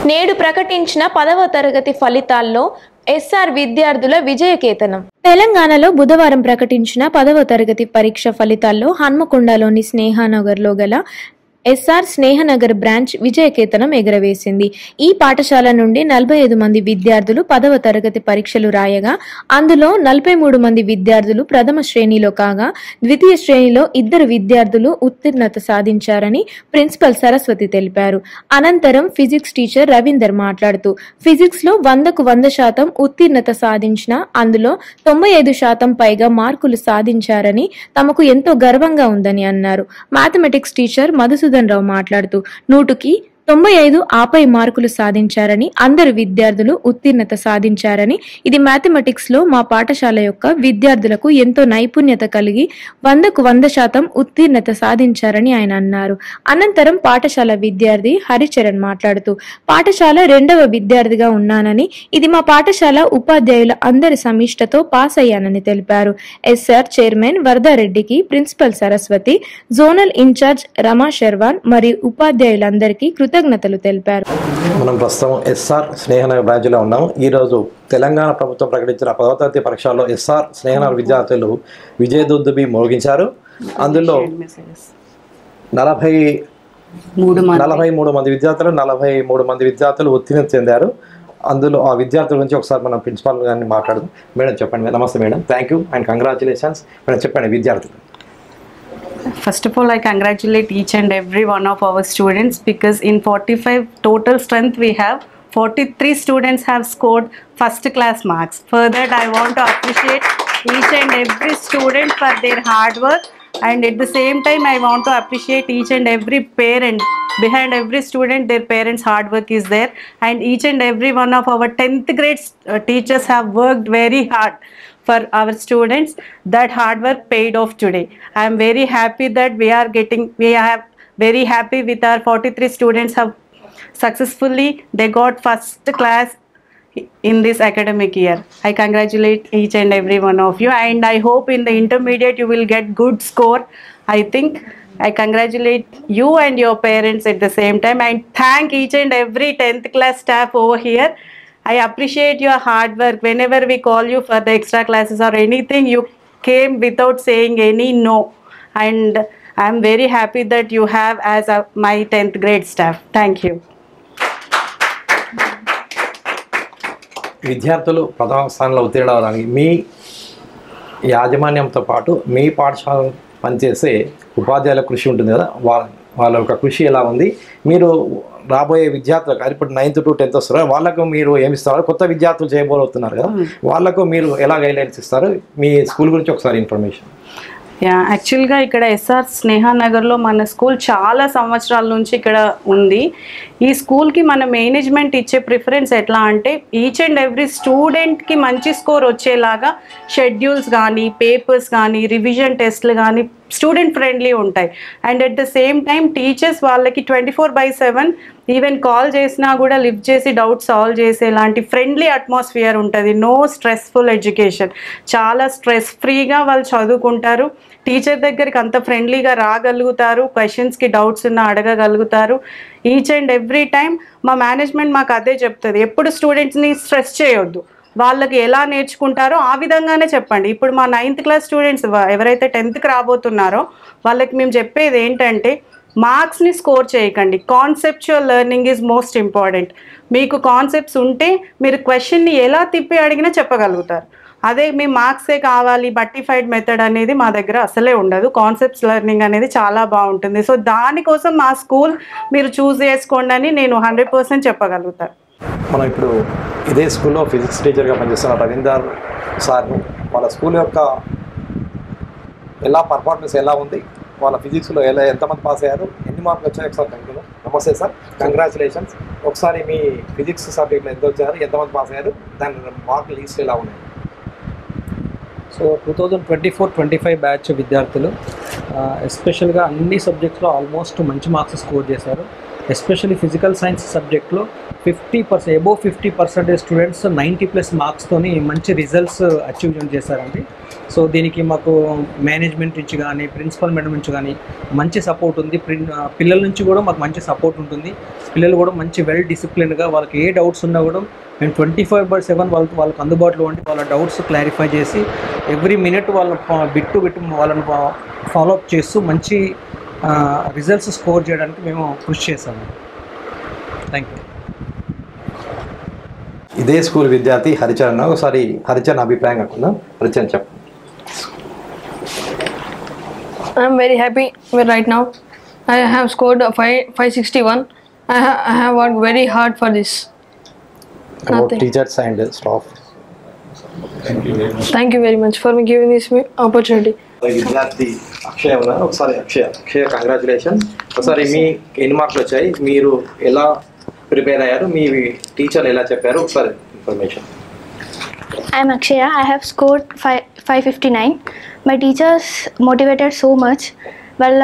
నేడు ప్రకటించిన 10వ తరగతి ఫలితాల్లో ఎస్ఆర్ విద్యార్థుల విజయకేతనం. తెలంగాణలో బుధవారం ప్రకటించిన 10వ తరగతి పరీక్ష ఫలితాల్లో హన్మకొండలోని స్నేహనగర్లో గల ఎస్ఆర్ స్నేహనగర్ బ్రాంచ్ విజయకేతనం ఎగరవేసింది. ఈ పాఠశాల నుండి 45 మంది విద్యార్థులు 10వ తరగతి పరీక్షలు రాయగా అందులో 43 మంది విద్యార్థులు ప్రథమ శ్రేణిలో కాగా ద్వితీయ శ్రేణిలో 2 విద్యార్థులు ఉత్తీర్ణత సాధించారని ప్రిన్సిపల్ సరస్వతి తెలిపారు. అనంతరం ఫిజిక్స్ టీచర్ రవీందర్ మాట్లాడుతూ ఫిజిక్స్ లో 100కు 100% ఉత్తీర్ణత సాధించిన అందులో 95% పైగా మార్కులు సాధించారని తమకు ఎంతో గర్వంగా ఉందని అన్నారు. మ్యాథమెటిక్స్ టీచర్ మధుసూదన్ రావు మాట్లాడుతూ 100కి 95 ఆపై మార్కులు సాధించారని అందరు విద్యార్థులు ఉత్తీర్ణత సాధించారని ఇది మ్యాథమెటిక్స్ లో మా పాఠశాల యొక్క విద్యార్థులకు ఎంతో నైపుణ్యత కలిగి 100కు 100% ఉత్తీర్ణత సాధించారని ఆయన అన్నారు. అనంతరం పాఠశాల విద్యార్థి హరిచరణ్ మాట్లాడుతూ పాఠశాల 2వ విద్యార్థిగా ఉన్నానని ఇది మా పాఠశాల ఉపాధ్యాయుల అందరి సమీక్షతో పాస్ అయ్యానని తెలిపారు. ఎస్ఆర్ చైర్మన్ వరదారెడ్డికి principal Saraswati, zonal in charge Rama Sharvan మరియు ఉపాధ్యాయులందరికీ కృతజ్ఞతలు తెలిపారు. మనం ప్రస్తుతం ఎస్ఆర్ స్నేహనగర్ బ్రాంచ్లో ఉన్నాము. ఈరోజు తెలంగాణ ప్రభుత్వం ప్రకటించిన 10వ తరగతి పరీక్షల్లో ఎస్ఆర్ స్నేహనగర్ విద్యార్థులు విజయదుందుబి మోగించారు. అందులో 43 మంది విద్యార్థులు 43 మంది విద్యార్థులు ఉత్తీర్ణత చెందారు. అందులో ఆ విద్యార్థుల గురించి ఒకసారి మనం ప్రిన్సిపాల్ గారిని మాట్లాడదాం. మేడం చెప్పండి. నమస్తే madam, thank you and congratulations. Madam చెప్పండి విద్యార్థులు. First of all, I congratulate each and every one of our students because in 45 total strength we have 43 students have scored first class marks. For that I want to appreciate each and every student for their hard work, and at the same time I want to appreciate each and every parent. Behind every student their parents hard work is there, and each and every one of our 10th grade teachers have worked very hard for our students. That hard work paid off today. I am very happy that we are very happy with our 43 students have successfully they got first class in this academic year. I congratulate each and every one of you, and I hope in the intermediate you will get good score. I think I congratulate you and your parents at the same time, and thank each and every 10th class staff over here. I appreciate your hard work. Whenever we call you for the extra classes or anything, you came without saying any no, and I am very happy that you have as my 10th grade staff. Thank you. విద్యార్థులు ప్రథమ స్థానంలో ఉత్తీర్ణ అవడానికి మీ యాజమాన్యంతో పాటు మీ పాఠశాల పనిచేసే ఉపాధ్యాయుల కృషి ఉంటుంది కదా, వాళ్ళ యొక్క కృషి ఎలా ఉంది? మీరు రాబోయే విద్యార్థులకు ఇప్పుడు 9th to 10th వస్తారు, వాళ్ళకు మీరు ఏమి ఇస్తారు? కొత్త విద్యార్థులు చేయబోతున్నారు కదా, వాళ్ళకు మీరు ఎలా గైడ్లైన్స్ ఇస్తారు? మీ స్కూల్ గురించి ఒకసారి ఇన్ఫర్మేషన్. యాక్చువల్గా ఇక్కడ ఎస్ఆర్ స్నేహనగర్లో మన స్కూల్ చాలా సంవత్సరాల నుంచి ఇక్కడ ఉంది. ఈ స్కూల్కి మన మేనేజ్మెంట్ ఇచ్చే ప్రిఫరెన్స్ ఎట్లా అంటే ఈచ్ అండ్ ఎవ్రీ స్టూడెంట్కి మంచి స్కోర్ వచ్చేలాగా షెడ్యూల్స్ కానీ పేపర్స్ కానీ రివిజన్ టెస్ట్లు కానీ స్టూడెంట్ ఫ్రెండ్లీ ఉంటాయి. And at the same time teachers వాళ్ళకి 24/7 ఈవెన్ కాల్ చేసినా కూడా లిఫ్ట్ చేసి డౌట్ సాల్వ్ చేసేలాంటి ఫ్రెండ్లీ అట్మాస్ఫియర్ ఉంటుంది. నో స్ట్రెస్ఫుల్ ఎడ్యుకేషన్, చాలా స్ట్రెస్ ఫ్రీగా వాళ్ళు చదువుకుంటారు. టీచర్ దగ్గరికి అంత ఫ్రెండ్లీగా రాగలుగుతారు, క్వశ్చన్స్కి డౌట్స్ ఉన్నా అడగగలుగుతారు. ఈచ్ అండ్ ఎవ్రీ టైం మా మేనేజ్మెంట్ మాకు అదే చెప్తుంది, ఎప్పుడు స్టూడెంట్స్ని స్ట్రెస్ చేయొద్దు, వాళ్ళకి ఎలా నేర్చుకుంటారో ఆ విధంగానే చెప్పండి. ఇప్పుడు మా 9th క్లాస్ స్టూడెంట్స్ ఎవరైతే 10th రాబోతున్నారో వాళ్ళకి మేము చెప్పేది ఏంటంటే మార్క్స్ని స్కోర్ చేయకండి. Conceptual learning is most important. మీకు కాన్సెప్ట్స్ ఉంటే మీరు క్వశ్చన్ని ఎలా తిప్పి అడిగినా చెప్పగలుగుతారు. అదే మీ మార్క్సే కావాలి బట్టిఫైడ్ మెథడ్ అనేది మా దగ్గర అసలే ఉండదు. కాన్సెప్ట్స్ లెర్నింగ్ అనేది చాలా బాగుంటుంది. సో దానికోసం మా స్కూల్ మీరు చూస్ చేసుకోండి అని నేను 100% చెప్పగలుగుతాను. మనం ఇప్పుడు ఇదే స్కూల్లో ఫిజిక్స్ టీచర్గా పనిచేస్తున్న రవీందర్ సార్ని వాళ్ళ స్కూల్ యొక్క పర్ఫార్మెన్స్ ఎలా ఉంది, వాళ్ళ ఫిజిక్స్లో ఎంతమంది పాస్ అయ్యారు, ఎన్ని మార్కులు వచ్చాయి ఒకసారి కనుక. నమస్తే సార్, కంగ్రాచులేషన్స్. ఒకసారి మీ ఫిజిక్స్ సబ్జెక్ట్లో ఎంత వచ్చారు, ఎంతమంది పాస్ అయ్యారు, దాని మార్కులు లిస్ట్ ఎలా ఉన్నాయి? సో 2024-25 బ్యాచ్ విద్యార్థులు ఎస్పెషల్గా అన్ని సబ్జెక్ట్స్లో ఆల్మోస్ట్ మంచి మార్క్స్ స్కోర్ చేశారు. ఎస్పెషల్లీ ఫిజికల్ సైన్స్ సబ్జెక్ట్లో 50% అబోవ్ 50% స్టూడెంట్స్ 90+ మార్క్స్తోని మంచి రిజల్ట్స్ అచీవ్ చేశారండి. సో దీనికి మాకు మేనేజ్మెంట్ నుంచి కానీ ప్రిన్సిపల్ మేడం నుంచి కానీ మంచి సపోర్ట్ ఉంది. పిల్లల నుంచి కూడా మాకు మంచి సపోర్ట్ ఉంటుంది. పిల్లలు కూడా మంచి వెల్ డిసిప్లిన్గా వాళ్ళకి ఏ డౌట్స్ ఉన్నా కూడా మేము 24/7 వాళ్ళకి అందుబాటులో ఉండి వాళ్ళ డౌట్స్ క్లారిఫై చేసి ఎవ్రీ మినిట్ వాళ్ళని బిట్టు వాళ్ళని ఫాలోఅప్ చేస్తూ మంచి రిజల్ట్స్ స్కోర్ చేయడానికి మేము కృషి చేస్తాము. Thank you. ఇదే స్కూల్ విద్యార్థి హరిచరణ్, ఒకసారి హరిచరణ్ అభిప్రాయం కాకుండా హరిచరణ్ చెప్పండి. I am very happy right now. I have scored 561. I have worked very hard for this. Nothing. Teachers and staff. Thank you very much for me giving this opportunity. విద్యార్థి అక్షయ ఉన్నారు, ఒకసారి అక్షయ congratulation. ఒకసారి మీ ఎన్ని మార్కులు వచ్చాయి, మీరు ఎలా ప్రిపేర్ అయ్యారు, మీ టీచర్ ఎలా చెప్పారు, ఒకసారి information. I am Akshaya. I have scored 559. My teachers motivated so much. వాళ్ళ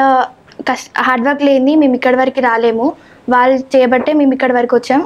హార్డ్ వర్క్ లేని మేము ఇక్కడి వరకు రాలేము, వాళ్ళు చేయబట్టే మేము ఇక్కడి వరకు వచ్చాం.